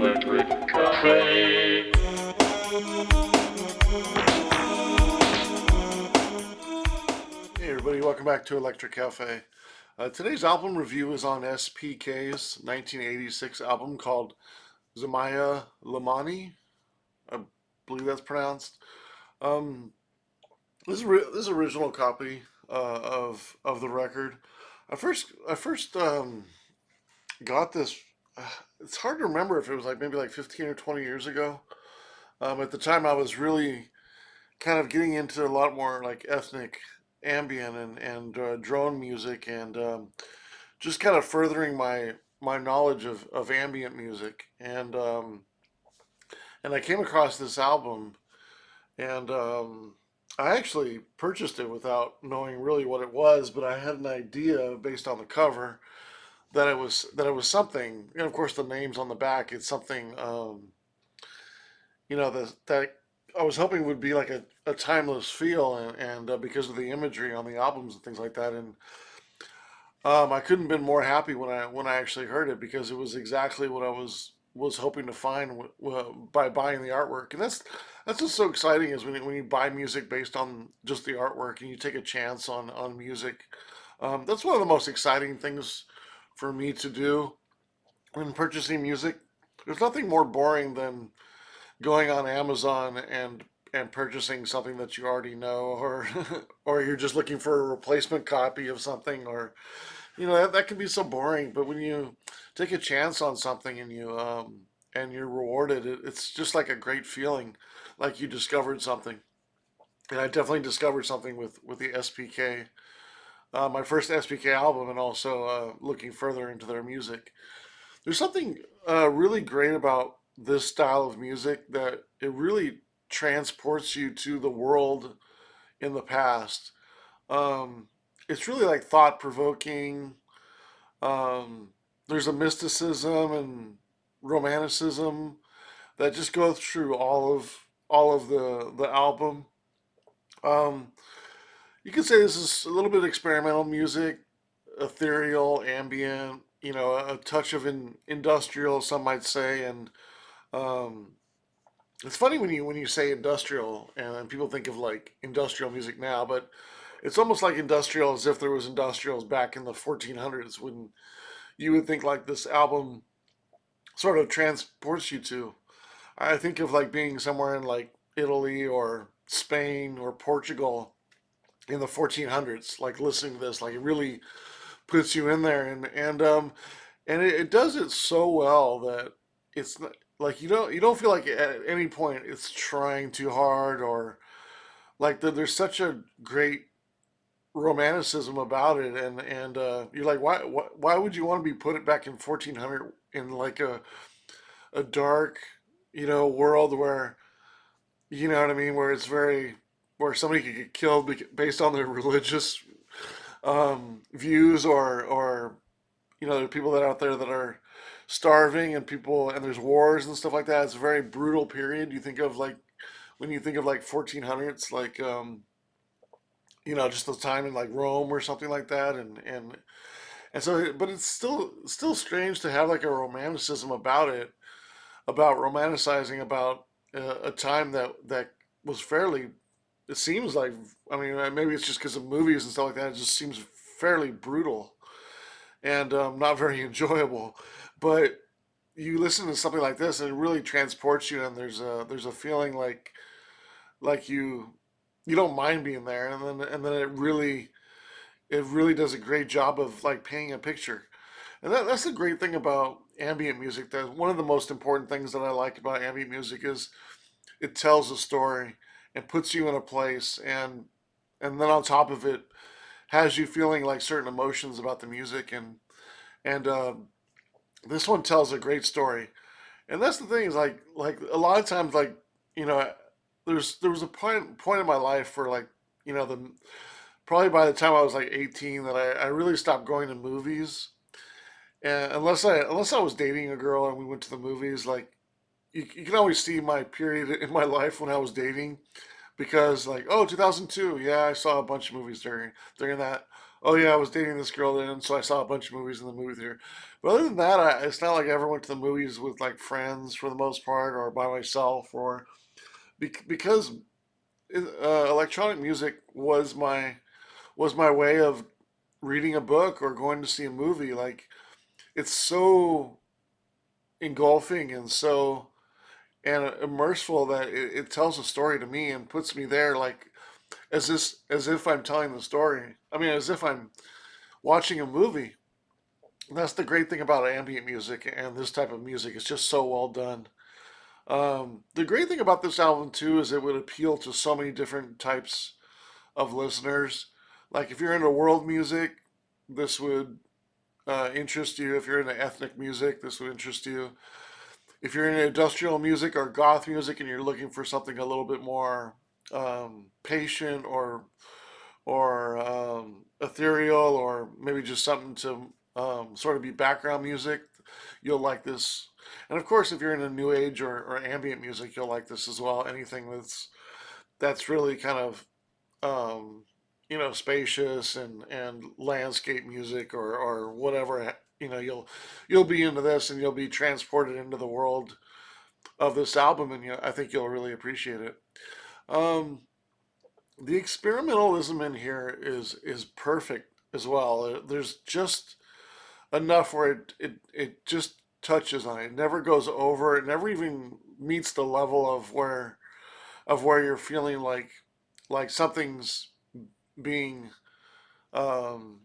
Electric Cafe. Hey everybody, welcome back to Electric Cafe. Today's album review is on SPK's 1986 album called Zamia Lehmanni. I believe that's pronounced. Um, this original copy of the record. I first got this. Uh, it's hard to remember if it was like maybe like 15 or 20 years ago. At the time, I was really kind of getting into a lot more like ethnic ambient and drone music and just kind of furthering my knowledge of ambient music and I came across this album and I actually purchased it without knowing really what it was, but I had an idea based on the cover that it was something. And of course, the names on the back, it's something that I was hoping would be like a timeless feel, and because of the imagery on the albums and things like that, and I couldn't have been more happy when I actually heard it because it was exactly what I was hoping to find by buying the artwork, and that's what's so exciting is when you buy music based on just the artwork and you take a chance on music. That's one of the most exciting things for me to do when purchasing music. There's nothing more boring than going on Amazon and purchasing something that you already know, or or you're just looking for a replacement copy of something, or that can be so boring. But when you take a chance on something and you're rewarded, it's just like a great feeling, like you discovered something. And I definitely discovered something with the SPK, my first SPK album, and also looking further into their music. There's something really great about this style of music that it really transports you to the world in the past. Um, it's really like thought provoking. Um, there's a mysticism and romanticism that just goes through all of the album. Um, you could say this is a little bit experimental music, ethereal, ambient. A touch of industrial, some might say, and um, it's funny when you say industrial and people think of like industrial music now, but it's almost like industrial as if there was industrials back in the 1400s when you would think like this album sort of transports you to. I think of like being somewhere in like Italy or Spain or Portugal in the 1400s, like listening to this, like it really puts you in there, and it does it so well that it's not, like you don't feel like at any point it's trying too hard, or like there's such a great romanticism about it, and you're like, why would you want to be put it back in 1400 in like a dark world where what I mean, where it's very where somebody could get killed based on their religious views, or there are people that are out there that are starving, and there's wars and stuff like that. It's a very brutal period. You think of like when you think of like 1400s, like just the time in like Rome or something like that, and so, but it's still strange to have like a romanticism about it, about romanticizing about a time that was fairly. It seems like, I mean, maybe it's just because of movies and stuff like that. It just seems fairly brutal and not very enjoyable. But you listen to something like this, and it really transports you, and there's a feeling like you don't mind being there, and then it really does a great job of like painting a picture. And that's the great thing about ambient music. That one of the most important things that I like about ambient music is it tells a story and puts you in a place, and then on top of it has you feeling like certain emotions about the music, and this one tells a great story. And that's the thing is like a lot of times, like you know there was a point in my life where, like, the probably by the time I was like 18, that I really stopped going to movies. And unless I was dating a girl and we went to the movies, like you can always see my period in my life when I was dating, because like, oh, 2002, yeah, I saw a bunch of movies during that. Oh yeah, I was dating this girl then, so I saw a bunch of movies in the movie theater. But other than that, it's not like I ever went to the movies with like friends for the most part, or by myself, or because electronic music was my way of reading a book or going to see a movie. Like it's so engulfing and so and immerseful that it tells a story to me and puts me there, like as if I'm telling the story. I mean, as if I'm watching a movie. And that's the great thing about ambient music and this type of music. It's just so well done. The great thing about this album too is it would appeal to so many different types of listeners. Like if you're into world music, this would interest you. If you're into ethnic music, this would interest you. If you're into industrial music or goth music and you're looking for something a little bit more patient or ethereal, or maybe just something to sort of be background music, you'll like this. And of course, if you're into new age or ambient music, you'll like this as well. Anything that's really kind of spacious and landscape music or whatever, you'll be into this and you'll be transported into the world of this album, and I think you'll really appreciate it. Um, the experimentalism in here is perfect as well. There's just enough where it just touches on it. It never goes over. It never even meets the level of where you're feeling like something's being um,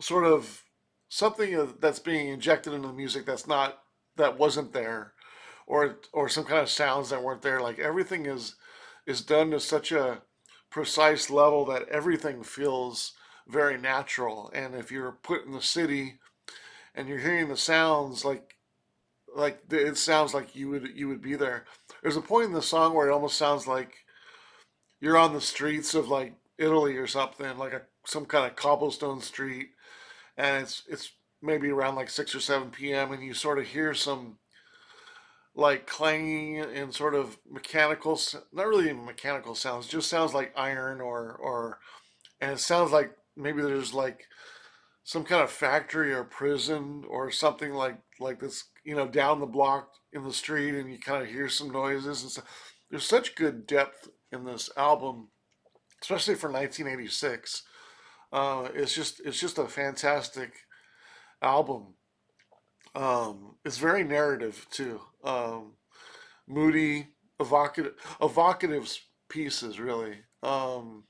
sort of something that's being injected into the music that wasn't there, or some kind of sounds that weren't there. Like everything is done to such a precise level that everything feels very natural. And if you're put in the city and you're hearing the sounds, it sounds like you would be there. There's a point in the song where it almost sounds like you're on the streets of like Italy or something, like some kind of cobblestone street, and it's maybe around like 6 or 7 p.m. and you sort of hear some like clanging and sort of mechanical, not really even mechanical sounds, just sounds like iron and it sounds like maybe there's like some kind of factory or prison or something like this, down the block in the street, and you kind of hear some noises and stuff. There's such good depth in this album, especially for 1986. It's just a fantastic album. It's very narrative too. Moody, evocative pieces really. And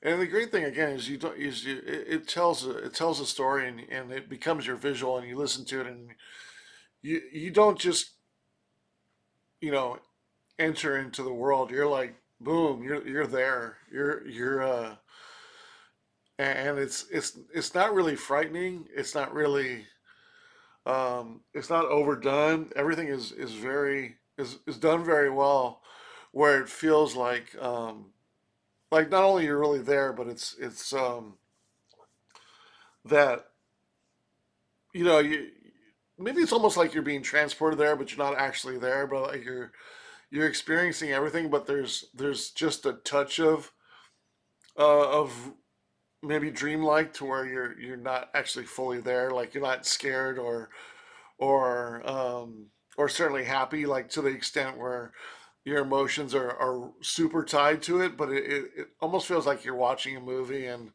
the great thing again is you don't is you, it tells a story, and it becomes your visual, and you listen to it, and you don't just you know enter into the world. You're like boom, you're there. And it's not really frightening. It's not overdone. Everything is done very well, where it feels like not only you're really there, but it's that you maybe it's almost like you're being transported there, but you're not actually there, but like you're experiencing everything, but there's just a touch of maybe dreamlike to where you're not actually fully there, like you're not scared or or certainly happy, like to the extent where your emotions are super tied to it, but it almost feels like you're watching a movie, and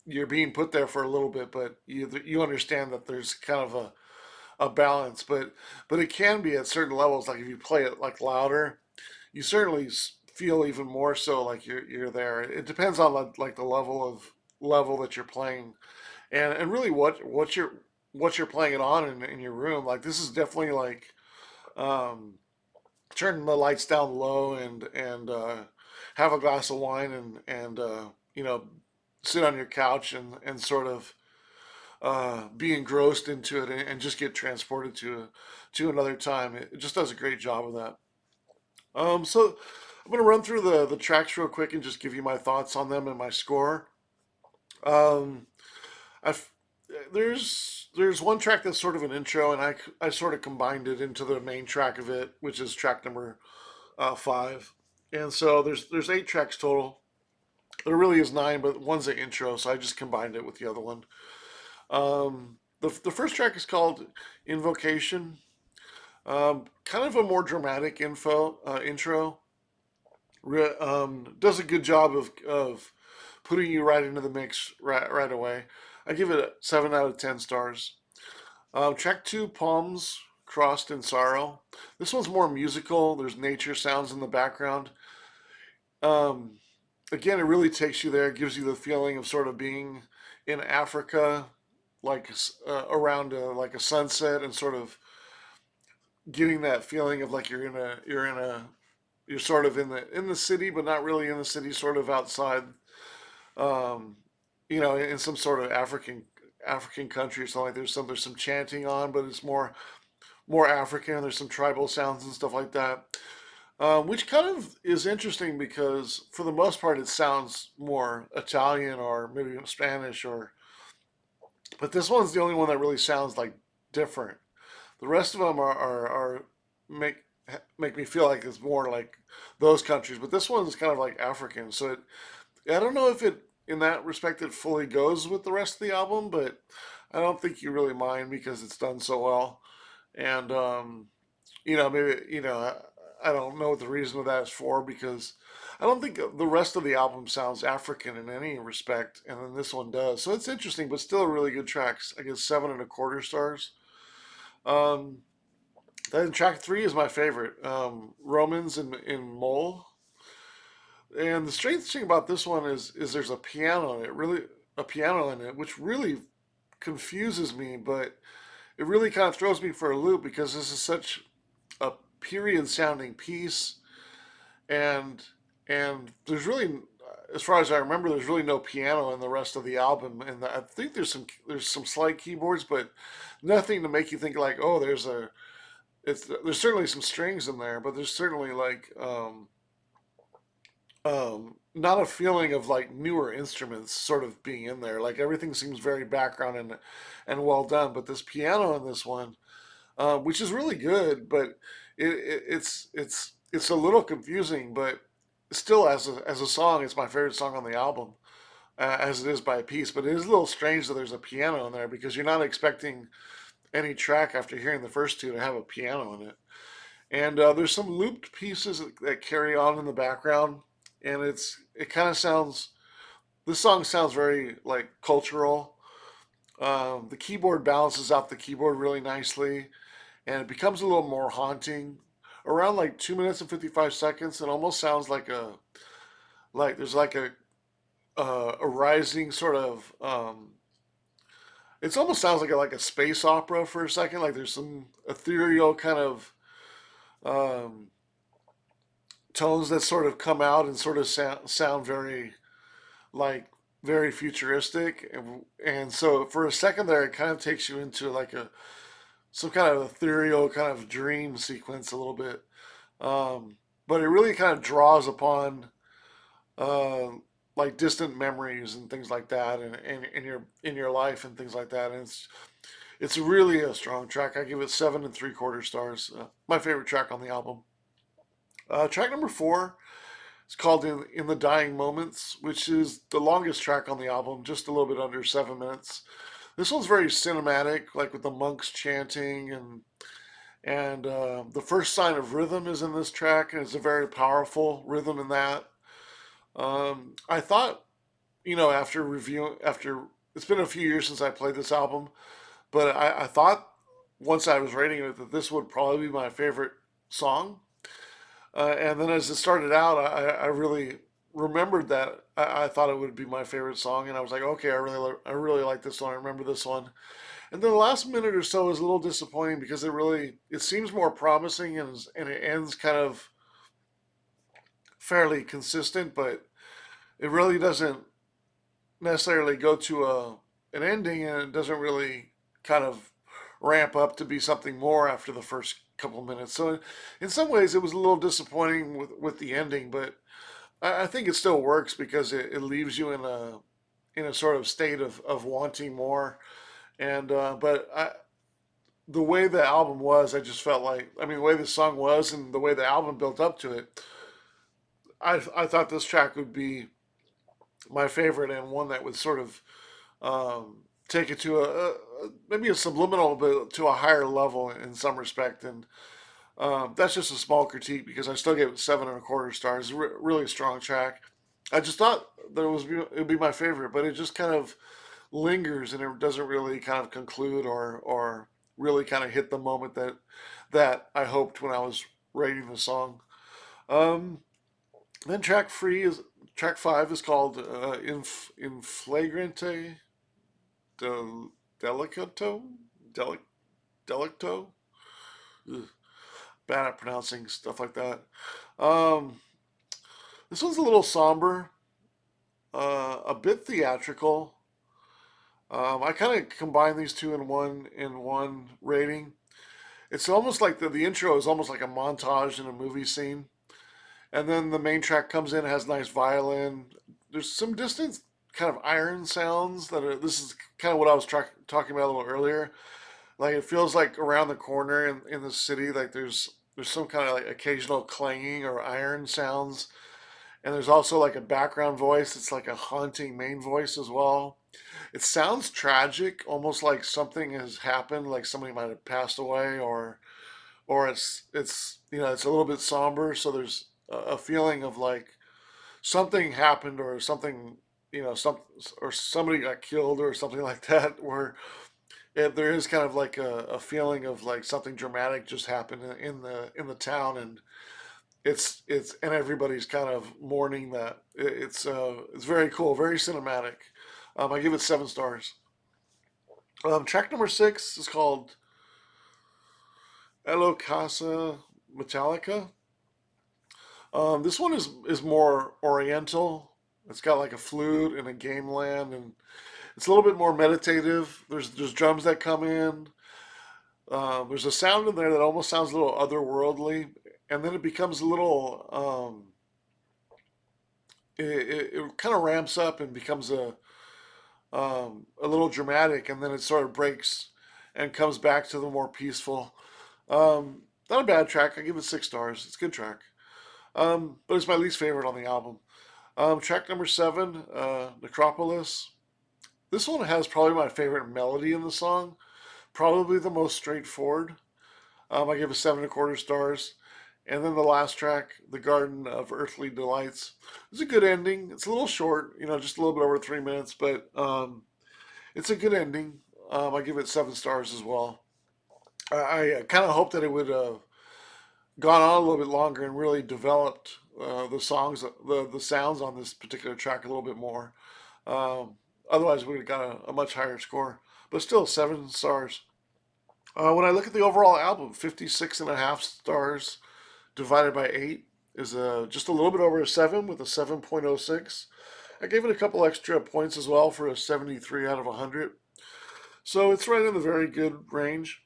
you're being put there for a little bit, but you understand that there's kind of a balance, but it can be at certain levels. Like if you play it like louder, you certainly feel even more so like you're there. It depends on like the level that you're playing, and really what you're playing it on in your room. Like this is definitely like um, turn the lights down low and have a glass of wine and sit on your couch and sort of be engrossed into it and just get transported to another time. It just does a great job of that. So I'm gonna run through the tracks real quick and just give you my thoughts on them and my score. Um, I've there's one track that's sort of an intro, and I sort of combined it into the main track of it, which is track number 5. And so there's 8 tracks total. There really is nine, but one's the intro, so I just combined it with the other one. The first track is called Invocation. Kind of a more dramatic intro. Does a good job of putting you right into the mix right away. I give it a 7 out of 10 stars. Track two, Palms Crossed in Sorrow. This one's more musical. There's nature sounds in the background. Um, Again, it really takes you there. It gives you the feeling of sort of being in Africa, like around like a sunset, and sort of getting that feeling of like you're sort of in the city, but not really in the city, sort of outside. Um, in some sort of African country or something. Like there's some chanting on, but it's more African. There's some tribal sounds and stuff like that, which kind of is interesting because for the most part it sounds more Italian or maybe Spanish or. But this one's the only one that really sounds like different. The rest of them are make make me feel like it's more like those countries, but this one is kind of like African. So I don't know if it in that respect it fully goes with the rest of the album, but I don't think you really mind because it's done so well. And maybe I don't know what the reason of that is for because I don't think the rest of the album sounds African in any respect, and then this one does. So it's interesting, but still a really good tracks. I guess 7.25 stars. Um, then track three is my favorite, Romans in Mole. And the strange thing about this one is there's a piano in it, really a piano in it, which really confuses me, but it really kind of throws me for a loop because this is such a period sounding piece, and and there's really, as far as I remember, there's really no piano in the rest of the album, and I think there's some slight keyboards, but nothing to make you think like, oh, there's certainly some strings in there, but there's certainly like not a feeling of like newer instruments sort of being in there. Like everything seems very background and well done. But this piano in this one, which is really good, but it's a little confusing. But still, as a song, it's my favorite song on the album, as it is by a piece. But it is a little strange that there's a piano in there because you're not expecting any track after hearing the first two to have a piano in it. And there's some looped pieces that carry on in the background, and it kind of sounds. This song sounds very like cultural. The keyboard balances out the keyboard really nicely, and it becomes a little more haunting. Around like 2 minutes and 55 seconds, it almost sounds like there's like a rising sort of. It almost sounds like a space opera for a second. Like there's some ethereal kind of um, tones that sort of come out and sort of sound very like very futuristic, and so for a second there it kind of takes you into like a some kind of ethereal kind of dream sequence a little bit, but it really kind of draws upon uh, like distant memories and things like that, and in your life and things like that, and it's really a strong track. I give it 7.75 stars. My favorite track on the album. Track number four. It's called In the Dying Moments, which is the longest track on the album, just a little bit under 7 minutes. This one's very cinematic, like with the monks chanting, and the first sign of rhythm is in this track, and it's a very powerful rhythm in that. I thought, after it's been a few years since I played this album, but I thought once I was rating it that this would probably be my favorite song. And then as it started out, I really remembered that I thought it would be my favorite song, and I was like, okay, I really like this one. I remember this one. And then the last minute or so is a little disappointing because it seems more promising, and it ends kind of fairly consistent, but it really doesn't necessarily go to an ending, and it doesn't really kind of ramp up to be something more after the first couple of minutes. So in some ways, it was a little disappointing with the ending, but I think it still works because it leaves you in a sort of state of wanting more. And but the way the album was, I just felt like, I mean, the way the song was and the way the album built up to it, I thought this track would be my favorite and one that would sort of take it to maybe a subliminal, but to a higher level in some respect. And that's just a small critique because I still gave it 7.25 stars. Really strong track. I just thought that it would be my favorite, but it just kind of lingers and it doesn't really kind of conclude or really kind of hit the moment that I hoped when I was rating the song. Um, then track five is called In Flagrante del Delicato Delic Delicto. Ugh, bad at pronouncing stuff like that. Um, this one's a little somber, a bit theatrical. I kind of combine these two in one rating. It's almost like the intro is almost like a montage in a movie scene, and then the main track comes in, has nice violin. There's some distant kind of iron sounds that are. This is kind of what I was talking about a little earlier. Like it feels like around the corner in the city, like there's some kind of like occasional clanging or iron sounds, and there's also like a background voice. It's like a haunting main voice as well. It sounds tragic, almost like something has happened, like somebody might have passed away, or it's it's a little bit somber. So there's a feeling of like something happened or something some or somebody got killed or something like that. Where there is kind of like a feeling of like something dramatic just happened in the town, and it's and everybody's kind of mourning that. It's very cool, very cinematic. I give it 7 stars. Track number six is called Elo Casa Metallica. This one is more oriental. It's got like a flute and a gamelan, and it's a little bit more meditative. There's drums that come in. There's a sound in there that almost sounds a little otherworldly, and then it becomes a little. It kind of ramps up and becomes a little dramatic, and then it sort of breaks and comes back to the more peaceful. Not a bad track. I give it 6 stars. It's a good track. But it's my least favorite on the album. Track number seven, Necropolis. This one has probably my favorite melody in the song. Probably the most straightforward. I give it 7.25 stars. And then the last track, The Garden of Earthly Delights. It's a good ending. It's a little short, just a little bit over 3 minutes, but it's a good ending. I give it 7 stars as well. I kind of hope that it would gone on a little bit longer and really developed the songs, the sounds on this particular track a little bit more. Um, Otherwise, we would have got a much higher score. But still, 7 stars. When I look at the overall album, 56.5 stars divided by 8 is just a little bit over a 7 with a 7.06. I gave it a couple extra points as well for a 73 out of 100. So it's right in the very good range.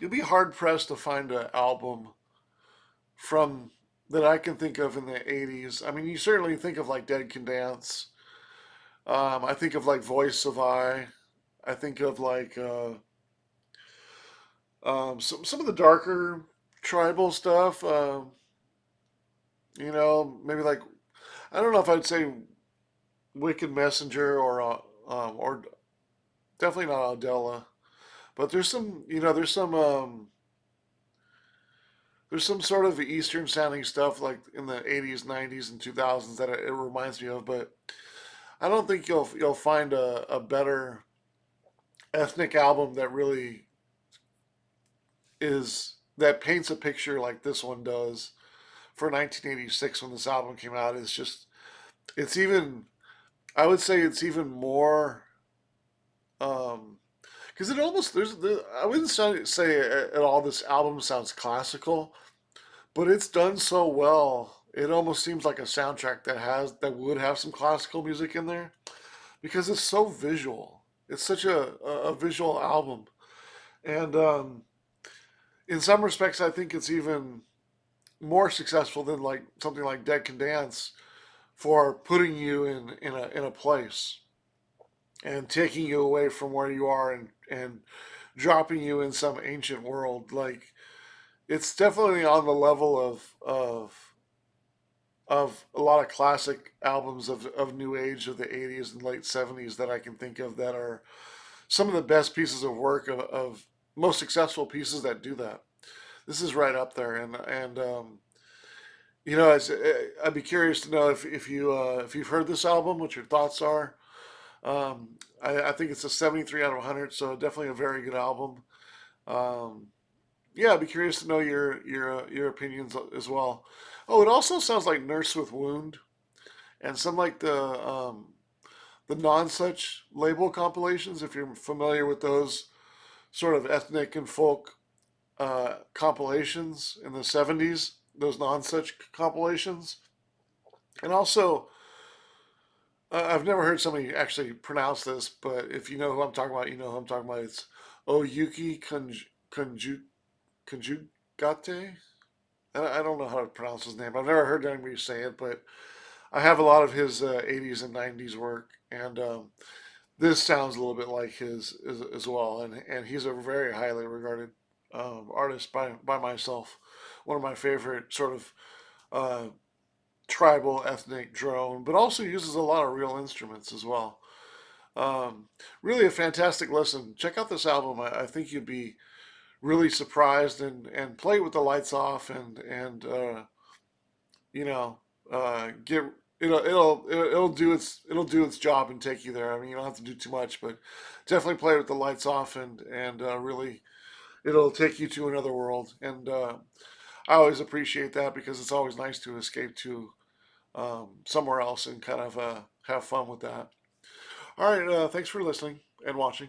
You'd be hard pressed to find an album from that I can think of in the 80s. I mean, you certainly think of like Dead Can Dance. I think of like Voice of I think of like some of the darker tribal stuff. Maybe like I don't know if I'd say Wicked Messenger or definitely not Adela. But there's some sort of Eastern sounding stuff like in the 80s, 90s, and 2000s that it reminds me of. But I don't think you'll find a better ethnic album that really is that paints a picture like this one does for 1986 when this album came out. It's even I would say it's even more um, because it almost I wouldn't say at all this album sounds classical, but it's done so well. It almost seems like a soundtrack that would have some classical music in there because it's so visual. It's such a visual album, and in some respects, I think it's even more successful than like something like Dead Can Dance for putting you in a place and taking you away from where you are and dropping you in some ancient world. Like it's definitely on the level of a lot of classic albums of new age of the 80s and late 70s that I can think of that are some of the best pieces of work of most successful pieces that do that. This is right up there, and I'd be curious to know if you've heard this album, what your thoughts are. I think it's a 73 out of 100, so definitely a very good album. Um, yeah, I'd be curious to know your opinions as well. Oh, it also sounds like Nurse with Wound and some like the non such label compilations. If you're familiar with those sort of ethnic and folk compilations in the 70s, those non such compilations, and also I've never heard somebody actually pronounce this, but if you know who I'm talking about, you know who I'm talking about. It's Oyuki Konjugate. I don't know how to pronounce his name. I've never heard anybody say it, but I have a lot of his 80s and 90s work, and this sounds a little bit like his as well. And he's a very highly regarded artist by myself. One of my favorite sort of uh, tribal ethnic drone, but also uses a lot of real instruments as well. Um, Really a fantastic listen. Check out this album. I think you'd be really surprised and play it with the lights off and you know get it'll do its job and take you there. I mean, you don't have to do too much, but definitely play it with the lights off and really it'll take you to another world. And I always appreciate that because it's always nice to escape to somewhere else and kind of have fun with that. All right, thanks for listening and watching.